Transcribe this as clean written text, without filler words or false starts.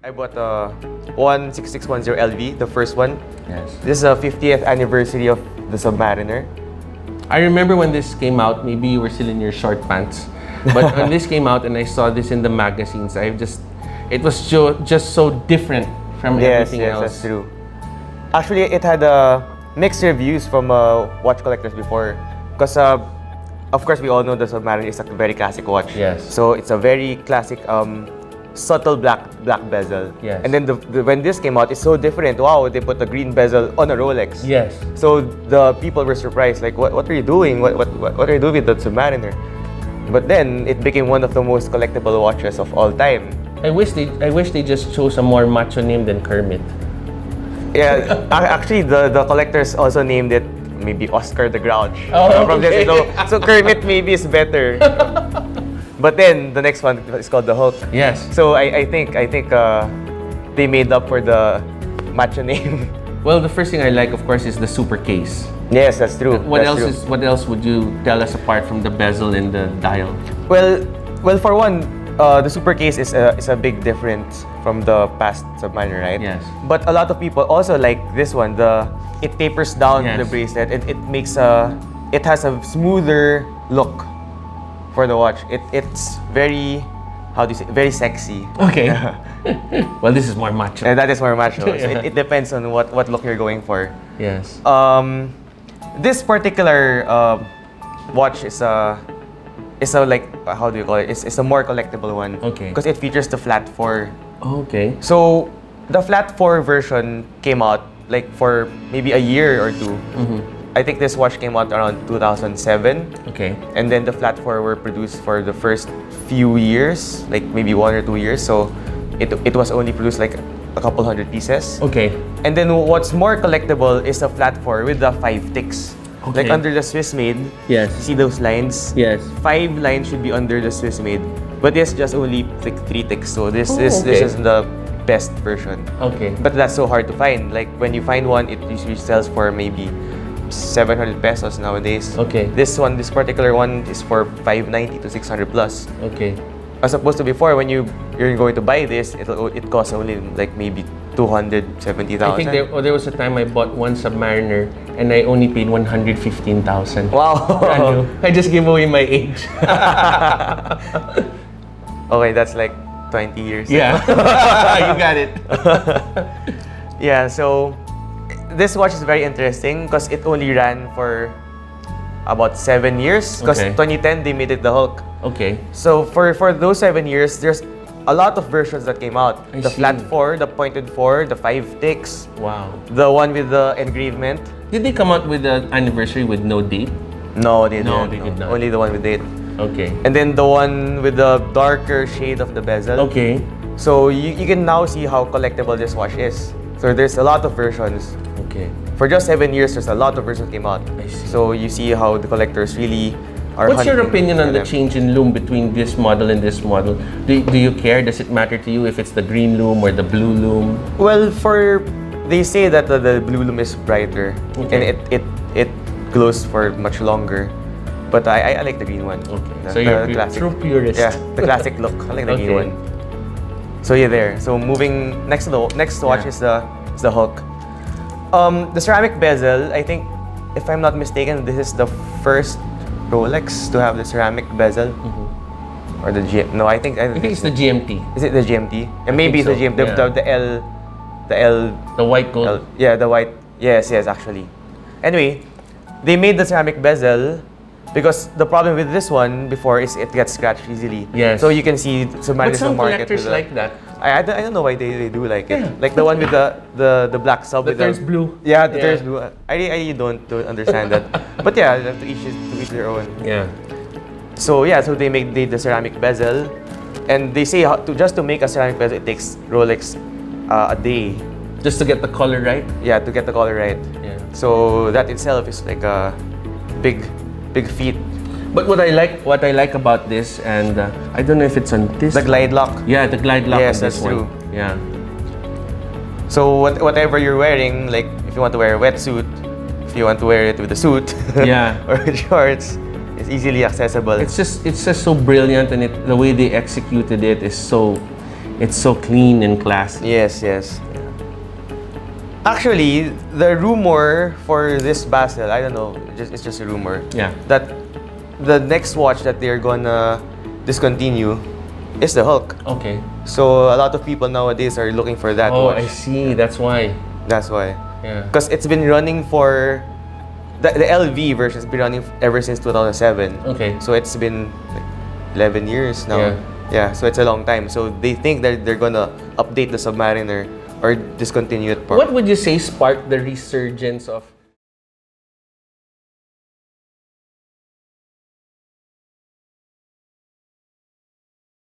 I bought a 16610 LV, the first one. Yes. This is a 50th anniversary of the Submariner. I remember when this came out, maybe you were still in your short pants. But when this came out and I saw this in the magazines, it was just so different from everything else. Yes, that's true. Actually, it had mixed reviews from watch collectors before. Because, of course, we all know the Submariner is a very classic watch. Yes. So it's a very classic, subtle black bezel. Yes. And then when this came out, it's so different. Wow, they put a green bezel on a Rolex. Yes. So the people were surprised, like, what are you doing? What are you doing with the Submariner? But then it became one of the most collectible watches of all time. I wish they just chose a more macho name than Kermit. Yeah, actually the collectors also named it maybe Oscar the Grouch. Oh, from okay. this, so Kermit maybe is better. But then the next one is called the Hulk. Yes. So I think they made up for the macho name. Well, the first thing I like, of course, is the super case. Yes, that's true. What That's true. What else would you tell us apart from the bezel and the dial? Well, for one, the super case is a big difference from the past Submariner, right? Yes. But a lot of people also like this one. It tapers down Yes. the bracelet, and it has a smoother look for the watch. It's very, how do you say, very sexy. Okay. Well, this is more macho. And that is more macho. So Yeah. it depends on what look you're going for. Yes. This particular watch is a like, how do you call it? It's a more collectible one. Okay. Because it features the flat 4. Okay. So the flat 4 version came out like for maybe a year or two. Mm-hmm. I think this watch came out around 2007. Okay. And then the flat 4 were produced for the first few years, like maybe 1 or 2 years. So it was only produced like a couple hundred pieces. Okay. And then what's more collectible is a flat 4 with the 5 ticks. Okay. Like under the Swiss made, Yes. see those lines? Yes. 5 lines should be under the Swiss made. But this just only like 3 ticks. So this Oh, this okay. is the best version. Okay. But that's so hard to find. Like when you find one, it usually sells for maybe 700 pesos nowadays. Okay. This particular one is for 590 to 600 plus. Okay. As opposed to before, when you're going to buy this, it costs only like maybe 270,000. I think there was a time I bought one Submariner and I only paid 115,000. Wow. I just gave away my age. Okay, that's like 20 years. Yeah. You got it. Yeah, so this watch is very interesting because it only ran for about 7 years. Because Okay. 2010 they made it the Hulk. Okay. So for those 7 years, there's a lot of versions that came out. I The see. flat 4, the pointed 4, the 5 ticks, Wow. the one with the engravement. Did they come out with an anniversary with no date? No, they No, didn't. they did not. Only the one with date. Okay. And then the one with the darker shade of the bezel. Okay. So you can now see how collectible this watch is. So there's a lot of versions. Okay. For just 7 years, there's a lot of versions came out. I see. So you see how the collectors really are What's your hunting opinion on for the them. change in loom between this model and this model? Do you care? Does it matter to you if it's the green loom or the blue loom? Well, they say that the blue loom is brighter and Okay. it glows for much longer. But I like the green one. Okay. So you're a classic. true purist. Yeah, the classic look. I like the green Okay. one. So yeah, there. So moving next watch Yeah. is the Hulk. The ceramic bezel. I think, if I'm not mistaken, this is the first Rolex to have the ceramic bezel, or the GM. No, I think I think it's the GMT, Is it the GMT? And maybe it's think the so, GMT. yeah. The L. the white gold. Yeah, the white. Yes, actually. Anyway, they made the ceramic bezel because the problem with this one before is it gets scratched easily. Yes. So you can see But Submariner's some market collectors with like that. I don't know why they do like it. Yeah. Like the one with the black sub That with turns blue. Yeah, the Yeah. turns blue. I really don't understand that. But yeah, to each their own. Yeah. So yeah, so they made the ceramic bezel, and they say just to make a ceramic bezel, it takes Rolex a day. Just to get the color right. Yeah, to get the color right. Yeah. So that itself is like a big feat. But what I like about this, and I don't know if it's on this. The glide lock. Yeah, the glide lock. Yes, on this that's one. true. Yeah. So whatever you're wearing, like if you want to wear a wetsuit, if you want to wear it with a suit, Yeah. or with shorts, it's easily accessible. It's just so brilliant, and the way they executed it is so. It's so clean and classy. Yes, yes. Actually, the rumor for this Basil, I don't know, it's just a rumor. Yeah. That the next watch that they're gonna discontinue is the Hulk. Okay. So a lot of people nowadays are looking for that Oh, watch. I see. That's why. That's why. Yeah. Because it's been running for the LV version has been running ever since 2007. Okay. So it's been like 11 years now. Yeah. Yeah, so it's a long time. So they think that they're gonna update the Submariner or discontinue it. What would you say sparked the resurgence of